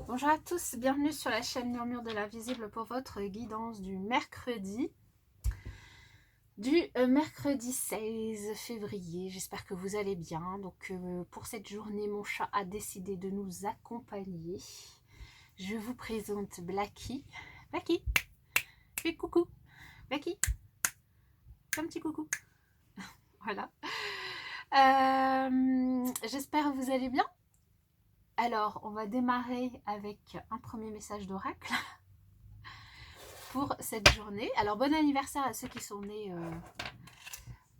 Bonjour à tous, bienvenue sur la chaîne Murmure de l'Invisible pour votre guidance du mercredi 16 février. J'espère que vous allez bien. Donc pour cette journée, mon chat a décidé de nous accompagner. Je vous présente Blacky. Blacky, fais coucou. Blacky, fais un petit coucou. Voilà. J'espère que vous allez bien. Alors, on va démarrer avec un premier message d'oracle pour cette journée. Alors, bon anniversaire à ceux qui sont nés,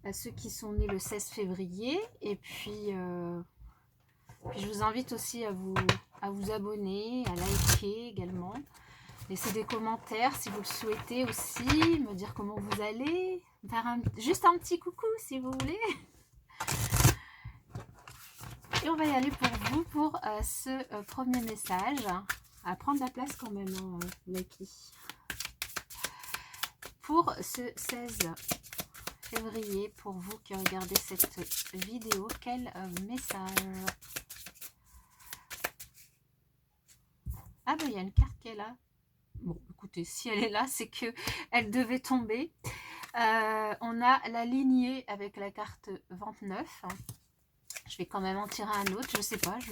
le 16 février. Et puis je vous invite aussi à vous abonner, à liker également. Laissez des commentaires si vous le souhaitez aussi, me dire comment vous allez, faire juste un petit coucou si vous voulez. Et on va y aller pour vous pour ce premier message. À prendre la place quand même, hein, Lucky. Pour ce 16 février, pour vous qui regardez cette vidéo, quel message? Ah ben il y a une carte qui est là. Bon, écoutez, si elle est là, c'est que elle devait tomber. On a la lignée avec la carte 29. Je vais quand même en tirer un autre, je sais pas, je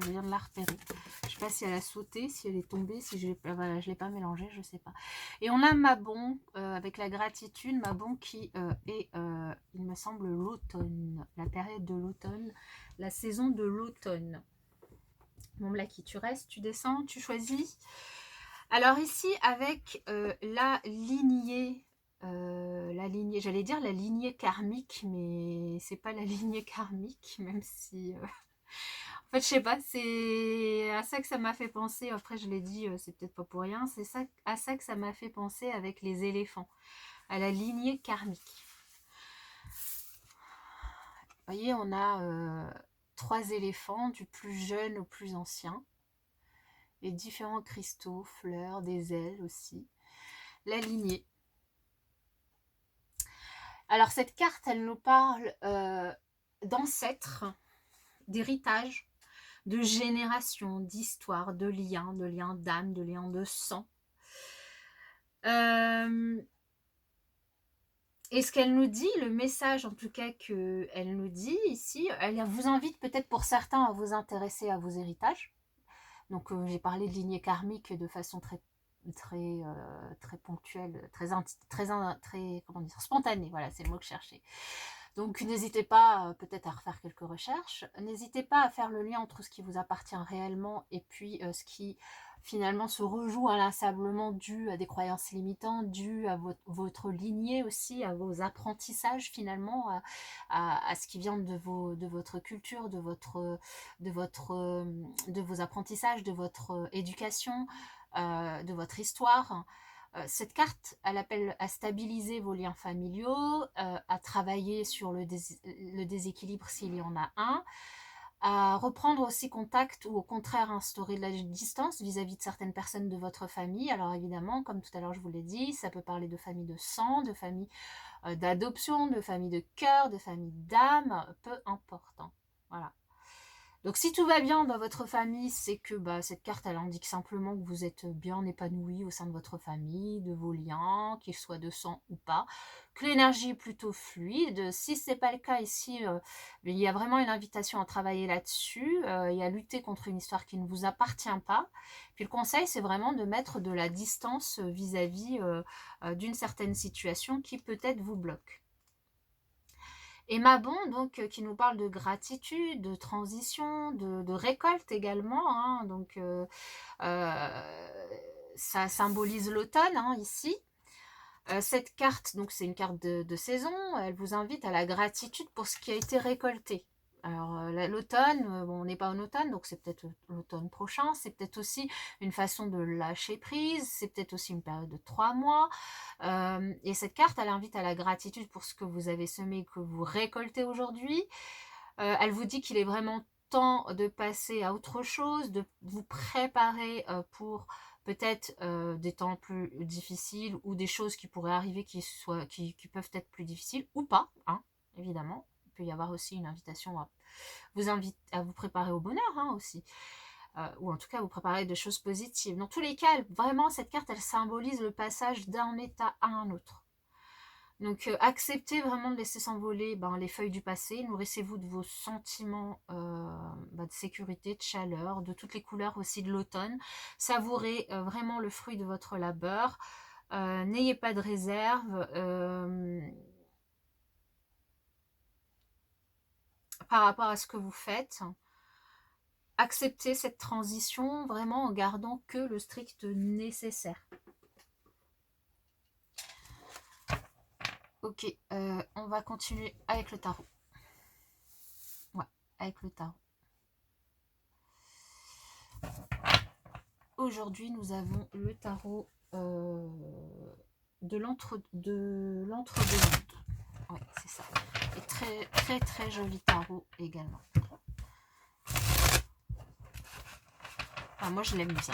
viens de la repérer. Je sais pas si elle a sauté, si elle est tombée, si voilà, je l'ai pas mélangée, je sais pas. Et on a Mabon avec la gratitude, Mabon qui est, il me semble, l'automne, la période de l'automne, la saison de l'automne. Bon, Blacky, tu restes, tu descends, tu choisis. Alors ici, avec la lignée, j'allais dire la lignée karmique, mais c'est pas la lignée karmique, même si... En fait, je sais pas, c'est à ça que ça m'a fait penser, après je l'ai dit, c'est peut-être pas pour rien, c'est ça, à ça que ça m'a fait penser avec les éléphants, à la lignée karmique. Vous voyez, on a 3 éléphants, du plus jeune au plus ancien, et différents cristaux, fleurs, des ailes aussi. La lignée. Alors cette carte, elle nous parle d'ancêtres, d'héritage, de génération, d'histoire, de liens d'âme, de liens de sang. Et ce qu'elle nous dit, le message en tout cas qu'elle nous dit ici, elle vous invite peut-être pour certains à vous intéresser à vos héritages. Donc j'ai parlé de lignée karmique de façon très ponctuelle, très comment dire, spontanée, voilà, c'est le mot que je cherchais. Donc n'hésitez pas peut-être à refaire quelques recherches. N'hésitez pas à faire le lien entre ce qui vous appartient réellement et puis ce qui finalement se rejoue inlassablement dû à des croyances limitantes, dû à votre lignée aussi, à vos apprentissages finalement, à ce qui vient de votre culture, de vos apprentissages, de votre éducation, de votre histoire. Cette carte, elle appelle à stabiliser vos liens familiaux, à travailler sur le déséquilibre s'il y en a un, à reprendre aussi contact ou au contraire instaurer de la distance vis-à-vis de certaines personnes de votre famille. Alors évidemment, comme tout à l'heure je vous l'ai dit, ça peut parler de famille de sang, de famille d'adoption, de famille de cœur, de famille d'âme, peu importe. Hein. Voilà. Donc si tout va bien dans votre famille, c'est que cette carte, elle indique simplement que vous êtes bien épanoui au sein de votre famille, de vos liens, qu'ils soient de sang ou pas, que l'énergie est plutôt fluide. Si ce n'est pas le cas ici, il y a vraiment une invitation à travailler là-dessus et à lutter contre une histoire qui ne vous appartient pas. Puis le conseil, c'est vraiment de mettre de la distance vis-à-vis d'une certaine situation qui peut-être vous bloque. Et Mabon, donc, qui nous parle de gratitude, de transition, de récolte également. Hein, donc, ça symbolise l'automne hein, ici. Cette carte, donc c'est une carte de saison, elle vous invite à la gratitude pour ce qui a été récolté. Alors l'automne, bon, on n'est pas en automne, donc c'est peut-être l'automne prochain, c'est peut-être aussi une façon de lâcher prise, c'est peut-être aussi une période de 3 mois. Et cette carte, elle invite à la gratitude pour ce que vous avez semé, que vous récoltez aujourd'hui. Elle vous dit qu'il est vraiment temps de passer à autre chose, de vous préparer pour peut-être des temps plus difficiles ou des choses qui pourraient arriver qui peuvent être plus difficiles ou pas, hein, évidemment. Il peut y avoir aussi une invitation à vous préparer au bonheur hein, aussi. ou en tout cas vous préparez des choses positives. Dans tous les cas, vraiment cette carte elle symbolise le passage d'un état à un autre. Donc acceptez vraiment de laisser s'envoler les feuilles du passé, nourrissez-vous de vos sentiments de sécurité, de chaleur, de toutes les couleurs aussi de l'automne. Savourez vraiment le fruit de votre labeur, n'ayez pas de réserve par rapport à ce que vous faites. Acceptez cette transition vraiment en gardant que le strict nécessaire. Ok, on va continuer avec le tarot. Ouais, avec le tarot. Aujourd'hui, nous avons le tarot de l'entre-deux mondes. Ouais, c'est ça. Et très, très, très joli tarot également. Enfin, moi, je l'aime bien.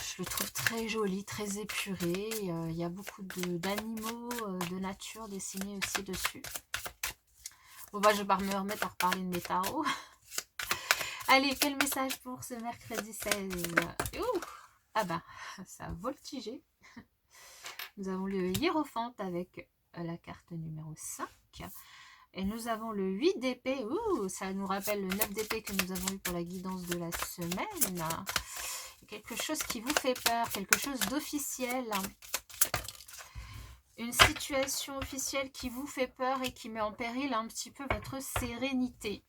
Je le trouve très joli, très épuré. Il y a beaucoup d'animaux, de nature dessinés aussi dessus. Bon, bah, je vais pas me remettre à reparler de mes tarots. Allez, quel message pour ce mercredi 16? Ouh, ah bah, ça a voltigé. Nous avons le hiérophante avec la carte numéro 5. Et nous avons le 8 d'épée. Ouh, ça nous rappelle le 9 d'épée que nous avons eu pour la guidance de la semaine. Quelque chose qui vous fait peur, quelque chose d'officiel. Une situation officielle qui vous fait peur et qui met en péril un petit peu votre sérénité.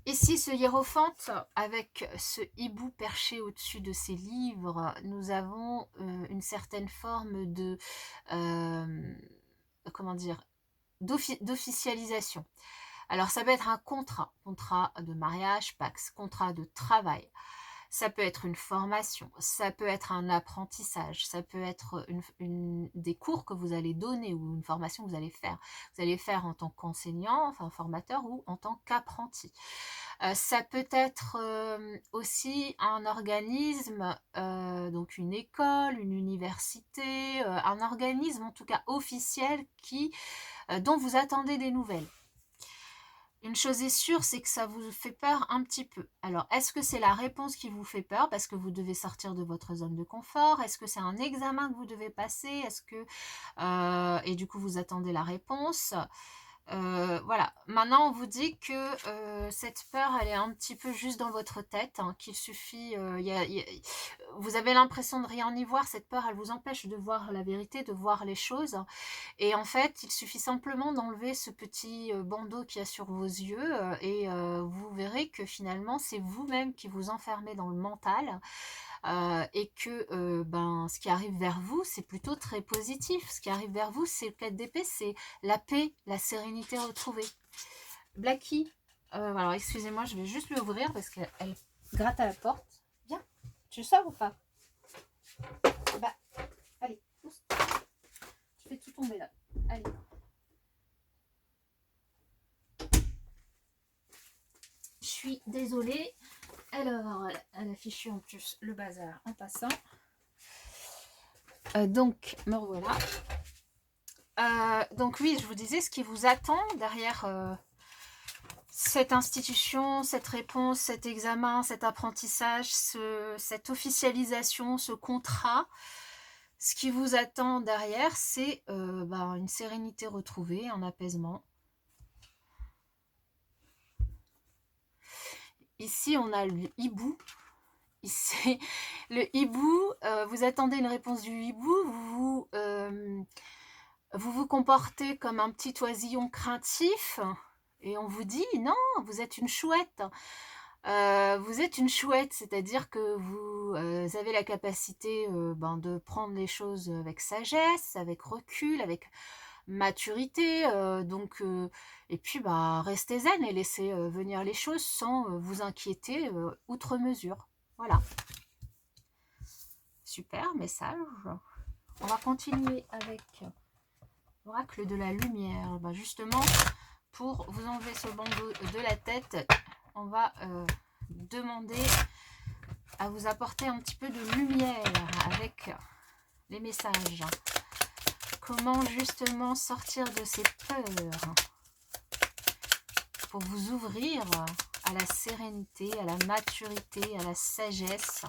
Ici, ce hiérophante, avec ce hibou perché au-dessus de ses livres, nous avons une certaine forme de... comment dire, d'officialisation. Alors, ça peut être un contrat de mariage, pax, contrat de travail. Ça peut être une formation, ça peut être un apprentissage, ça peut être des cours que vous allez donner ou une formation que vous allez faire. Vous allez faire en tant qu'enseignant, enfin formateur ou en tant qu'apprenti. Ça peut être aussi un organisme, donc une école, une université, un organisme en tout cas officiel dont vous attendez des nouvelles. Une chose est sûre, c'est que ça vous fait peur un petit peu. Alors, est-ce que c'est la réponse qui vous fait peur parce que vous devez sortir de votre zone de confort? Est-ce que c'est un examen que vous devez passer? Est-ce que et du coup, vous attendez la réponse? Voilà, maintenant on vous dit que cette peur elle est un petit peu juste dans votre tête, hein, qu'il suffit, vous avez l'impression de rien y voir, cette peur elle vous empêche de voir la vérité, de voir les choses, et en fait il suffit simplement d'enlever ce petit bandeau qu'il y a sur vos yeux et vous verrez que finalement c'est vous-même qui vous enfermez dans le mental. Et que ce qui arrive vers vous, c'est plutôt très positif. Ce qui arrive vers vous, c'est le 4 d'épée, c'est la paix, la sérénité retrouvée. Blackie, alors excusez-moi, je vais juste lui ouvrir parce qu'elle gratte à la porte. Viens, tu sors ou pas? Bah, allez, pousse. Tu fais tout tomber là. Allez. Je suis désolée. Alors, elle a fichu en plus le bazar en passant. Donc, me revoilà. Donc oui, je vous disais ce qui vous attend derrière cette institution, cette réponse, cet examen, cet apprentissage, cette officialisation, ce contrat. Ce qui vous attend derrière, c'est une sérénité retrouvée, un apaisement. Ici, on a le hibou. Ici, le hibou, vous attendez une réponse du hibou, vous vous comportez comme un petit oisillon craintif et on vous dit non, vous êtes une chouette. Vous êtes une chouette, c'est-à-dire que vous avez la capacité de prendre les choses avec sagesse, avec recul, avec maturité, et puis restez zen et laissez venir les choses sans vous inquiéter outre mesure. Voilà. Super message. On va continuer avec l'oracle de la lumière. Justement, pour vous enlever ce bandeau de la tête, on va demander à vous apporter un petit peu de lumière avec les messages. Comment justement sortir de ces peurs? pour vous ouvrir à la sérénité, à la maturité, à la sagesse.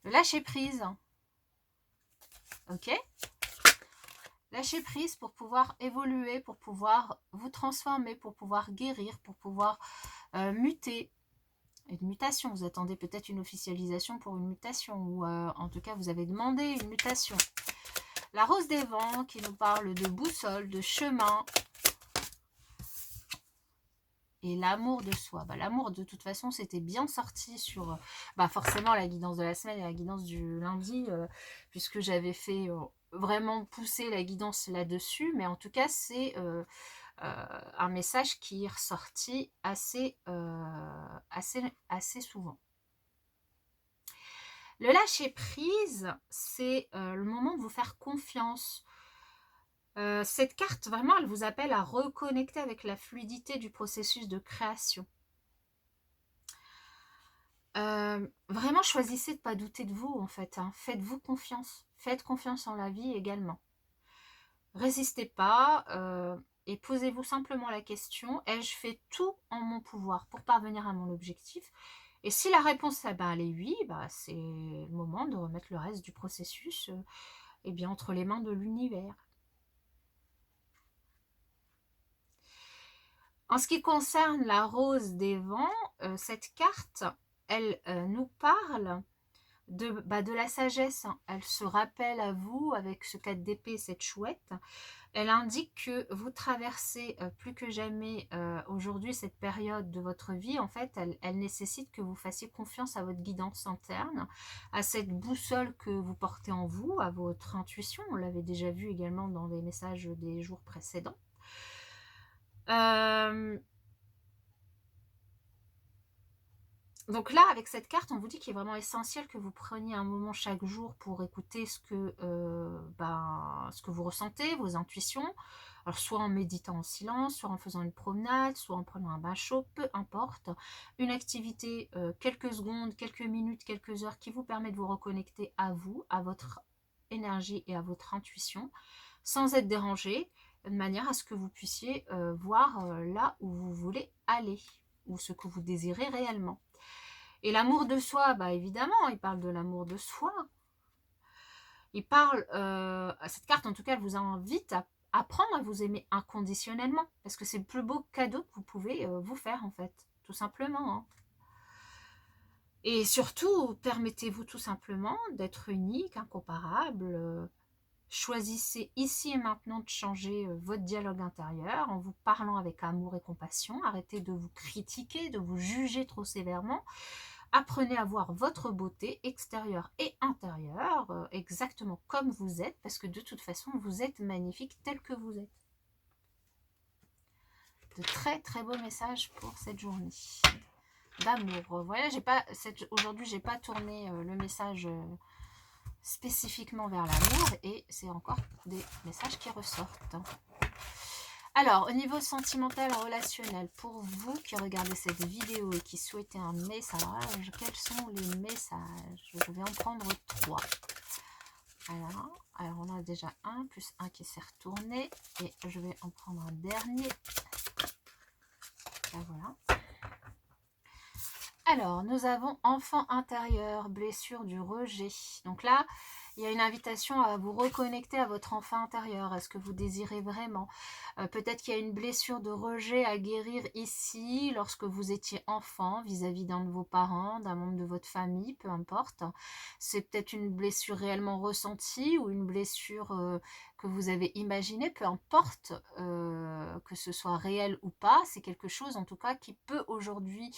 Le lâcher prise. Ok? Lâcher prise pour pouvoir évoluer, pour pouvoir vous transformer, pour pouvoir guérir, pour pouvoir muter. Une mutation, vous attendez peut-être une officialisation pour une mutation, ou en tout cas vous avez demandé une mutation. La rose des vents qui nous parle de boussole, de chemin. Et l'amour de soi. L'amour, de toute façon, c'était bien sorti sur forcément la guidance de la semaine et la guidance du lundi, puisque j'avais fait vraiment pousser la guidance là-dessus. Mais en tout cas, c'est un message qui est ressorti assez souvent. Le lâcher prise, c'est le moment de vous faire confiance. Cette carte, vraiment, elle vous appelle à reconnecter avec la fluidité du processus de création. Vraiment, choisissez de ne pas douter de vous, en fait. Faites-vous confiance. Faites confiance en la vie également. Résistez pas et posez-vous simplement la question, ai-je fait tout en mon pouvoir pour parvenir à mon objectif? Et si la réponse elle est oui, c'est le moment de remettre le reste du processus entre les mains de l'univers. En ce qui concerne la rose des vents, cette carte, elle nous parle de la sagesse. Elle se rappelle à vous avec ce 4 d'épée, cette chouette. Elle indique que vous traversez plus que jamais aujourd'hui cette période de votre vie. En fait, elle nécessite que vous fassiez confiance à votre guidance interne, à cette boussole que vous portez en vous, à votre intuition. On l'avait déjà vu également dans des messages des jours précédents. Donc là, avec cette carte, on vous dit qu'il est vraiment essentiel que vous preniez un moment chaque jour pour écouter ce que vous ressentez, vos intuitions. Alors, soit en méditant en silence, soit en faisant une promenade, soit en prenant un bain chaud, peu importe. Une activité, quelques secondes, quelques minutes, quelques heures, qui vous permet de vous reconnecter à vous, à votre énergie et à votre intuition, sans être dérangé, de manière à ce que vous puissiez voir là où vous voulez aller, ou ce que vous désirez réellement. Et l'amour de soi, évidemment, il parle de l'amour de soi. Il parle, cette carte en tout cas, elle vous invite à apprendre à vous aimer inconditionnellement. Parce que c'est le plus beau cadeau que vous pouvez vous faire en fait, tout simplement. Et surtout, permettez-vous tout simplement d'être unique, incomparable. Choisissez ici et maintenant de changer votre dialogue intérieur en vous parlant avec amour et compassion. Arrêtez de vous critiquer, de vous juger trop sévèrement. Apprenez à voir votre beauté extérieure et intérieure, exactement comme vous êtes, parce que de toute façon, vous êtes magnifique tel que vous êtes. De très très beaux messages pour cette journée d'amour. Voilà, aujourd'hui, j'ai pas tourné le message spécifiquement vers l'amour, et c'est encore des messages qui ressortent. Alors, au niveau sentimental, relationnel, pour vous qui regardez cette vidéo et qui souhaitez un message, quels sont les messages? Je vais en prendre 3. Alors, on a déjà un, plus un qui s'est retourné, et je vais en prendre un dernier. Là, voilà. Alors, nous avons enfant intérieur, blessure du rejet. Donc là, il y a une invitation à vous reconnecter à votre enfant intérieur, à ce que vous désirez vraiment. Peut-être qu'il y a une blessure de rejet à guérir ici, lorsque vous étiez enfant, vis-à-vis d'un de vos parents, d'un membre de votre famille, peu importe. C'est peut-être une blessure réellement ressentie ou une blessure que vous avez imaginée, peu importe que ce soit réel ou pas. C'est quelque chose, en tout cas, qui peut aujourd'hui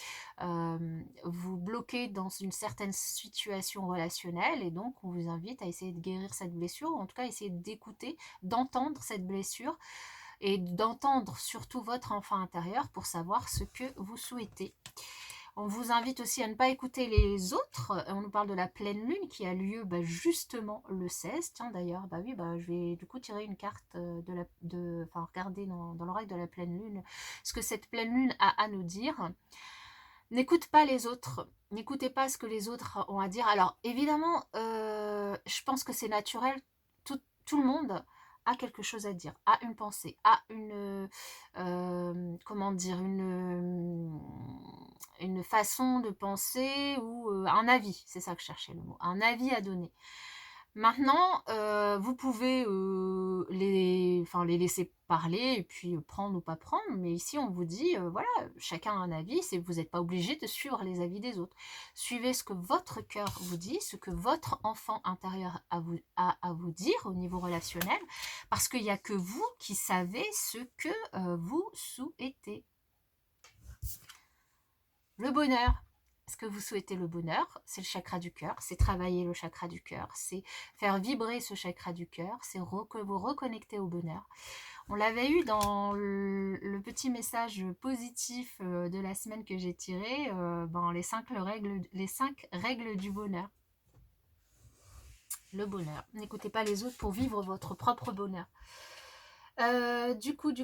vous bloquer dans une certaine situation relationnelle, et donc on vous invite à essayer de guérir cette blessure, ou en tout cas essayer d'écouter, d'entendre cette blessure et d'entendre surtout votre enfant intérieur pour savoir ce que vous souhaitez. On vous invite aussi à ne pas écouter les autres. On nous parle de la pleine lune qui a lieu justement le 16. Tiens d'ailleurs, oui, je vais du coup tirer une carte regarder dans l'oreille de la pleine lune ce que cette pleine lune a à nous dire. N'écoute pas les autres, n'écoutez pas ce que les autres ont à dire. Alors évidemment, je pense que c'est naturel, tout le monde a quelque chose à dire, a une pensée, a comment dire, une façon de penser ou un avis, c'est ça que je cherchais le mot, un avis à donner. Maintenant, vous pouvez les laisser parler et puis prendre ou pas prendre, mais ici on vous dit, voilà, chacun a un avis, vous n'êtes pas obligé de suivre les avis des autres. Suivez ce que votre cœur vous dit, ce que votre enfant intérieur a à vous dire au niveau relationnel, parce qu'il n'y a que vous qui savez ce que vous souhaitez. Le bonheur. Est-ce que vous souhaitez le bonheur? C'est le chakra du cœur, c'est travailler le chakra du cœur, c'est faire vibrer ce chakra du cœur, c'est vous reconnecter au bonheur. On l'avait eu dans le petit message positif de la semaine que j'ai tiré, les 5 règles du bonheur. Le bonheur. N'écoutez pas les autres pour vivre votre propre bonheur. Du coup,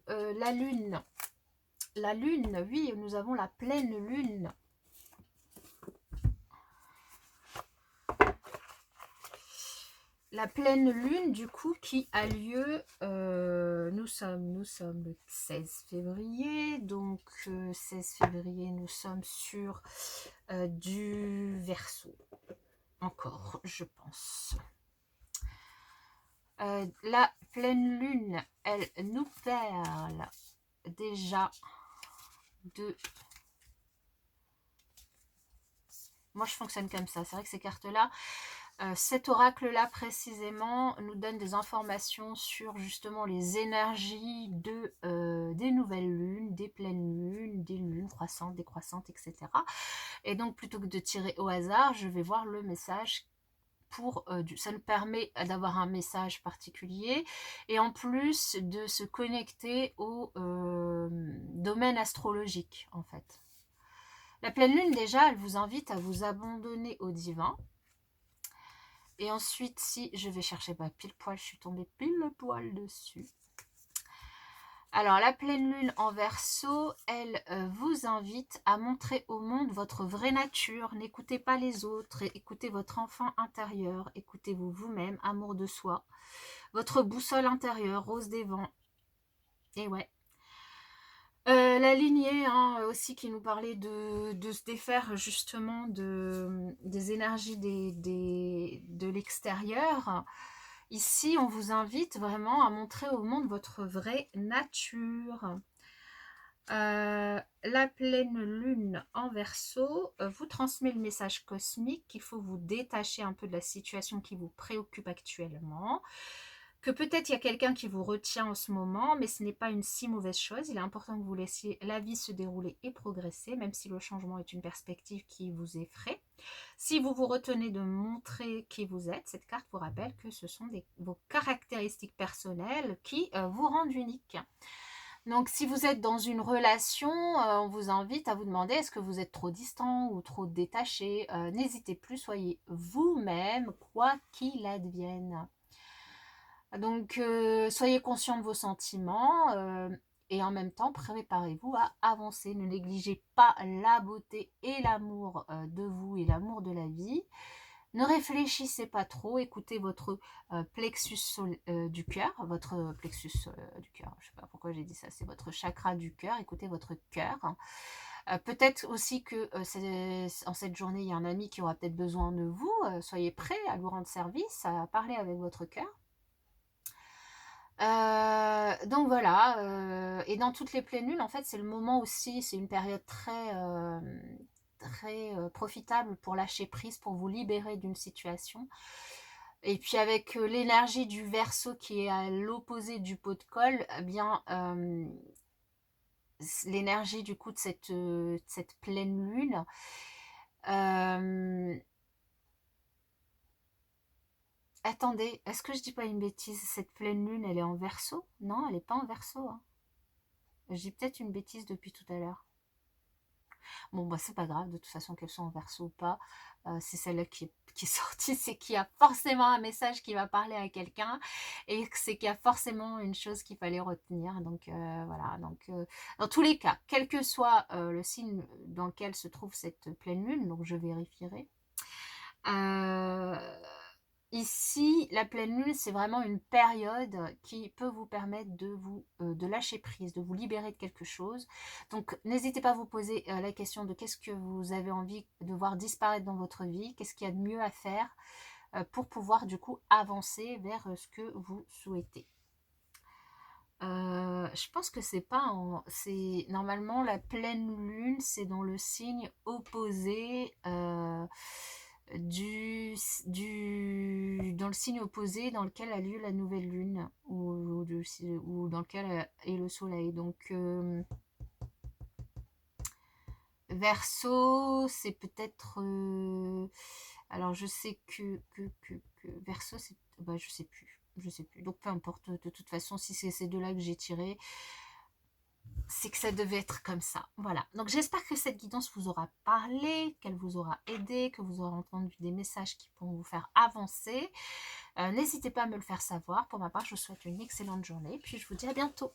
la lune. La lune, oui, nous avons la pleine lune. La pleine lune, du coup, qui a lieu, nous sommes le 16 février, donc 16 février, nous sommes sur du Verseau, encore, je pense. La pleine lune, elle nous parle déjà de... Moi, je fonctionne comme ça, c'est vrai que ces cartes-là, cet oracle-là précisément nous donne des informations sur justement les énergies des nouvelles lunes, des pleines lunes, des lunes croissantes, décroissantes, etc. Et donc plutôt que de tirer au hasard, je vais voir le message ça nous permet d'avoir un message particulier et en plus de se connecter au domaine astrologique en fait. La pleine lune déjà, elle vous invite à vous abandonner au divin. Et ensuite, si je vais chercher pile poil, je suis tombée pile poil dessus. Alors, la pleine lune en Verseau, elle vous invite à montrer au monde votre vraie nature. N'écoutez pas les autres, écoutez votre enfant intérieur, écoutez-vous vous-même, amour de soi. Votre boussole intérieure, rose des vents. Et ouais. La lignée aussi qui nous parlait de se défaire justement des énergies de l'extérieur. Ici, on vous invite vraiment à montrer au monde votre vraie nature. La pleine lune en Verseau vous transmet le message cosmique qu'il faut vous détacher un peu de la situation qui vous préoccupe actuellement, que peut-être il y a quelqu'un qui vous retient en ce moment, mais ce n'est pas une si mauvaise chose. Il est important que vous laissiez la vie se dérouler et progresser, même si le changement est une perspective qui vous effraie. Si vous vous retenez de montrer qui vous êtes, cette carte vous rappelle que ce sont vos caractéristiques personnelles qui vous rendent unique. Donc, si vous êtes dans une relation, on vous invite à vous demander est-ce que vous êtes trop distant ou trop détaché. N'hésitez plus, soyez vous-même, quoi qu'il advienne. Donc, soyez conscient de vos sentiments et en même temps, préparez-vous à avancer. Ne négligez pas la beauté et l'amour de vous et l'amour de la vie. Ne réfléchissez pas trop, écoutez votre plexus du cœur, votre plexus du cœur, je ne sais pas pourquoi j'ai dit ça, c'est votre chakra du cœur, écoutez votre cœur. Peut-être aussi que en cette journée, il y a un ami qui aura peut-être besoin de vous, soyez prêts à lui rendre service, à parler avec votre cœur. Donc voilà, et dans toutes les pleines lunes, en fait, c'est le moment aussi, c'est une période très profitable pour lâcher prise, pour vous libérer d'une situation. Et puis avec l'énergie du Verseau qui est à l'opposé du pot de colle, eh bien l'énergie du coup de cette pleine lune, attendez, est-ce que je dis pas une bêtise? Cette pleine lune, elle est en Verseau? Non, elle n'est pas en Verseau. Hein. Je dis peut-être une bêtise depuis tout à l'heure. Bon, bah, c'est pas grave, de toute façon, qu'elles soient en Verseau ou pas. C'est celle-là qui est sortie, c'est qu'il y a forcément un message qui va parler à quelqu'un et c'est qu'il y a forcément une chose qu'il fallait retenir. Donc, voilà. Donc, dans tous les cas, quel que soit le signe dans lequel se trouve cette pleine lune, donc je vérifierai. Ici, la pleine lune, c'est vraiment une période qui peut vous permettre de lâcher prise, de vous libérer de quelque chose. Donc, n'hésitez pas à vous poser la question de qu'est-ce que vous avez envie de voir disparaître dans votre vie, qu'est-ce qu'il y a de mieux à faire pour pouvoir du coup avancer vers ce que vous souhaitez. Je pense que c'est pas c'est normalement la pleine lune, c'est dans le signe opposé dans le signe opposé dans lequel a lieu la nouvelle lune ou dans lequel est le soleil. Donc Verseau, c'est peut-être alors je sais que Verseau, c'est bah, je sais plus. Je sais plus. Donc peu importe, de toute façon, si c'est ces deux-là que j'ai tiré, c'est que ça devait être comme ça. Voilà. Donc j'espère que cette guidance vous aura parlé, qu'elle vous aura aidé, que vous aurez entendu des messages qui pourront vous faire avancer. N'hésitez pas à me le faire savoir. Pour ma part, je vous souhaite une excellente journée. Puis je vous dis à bientôt.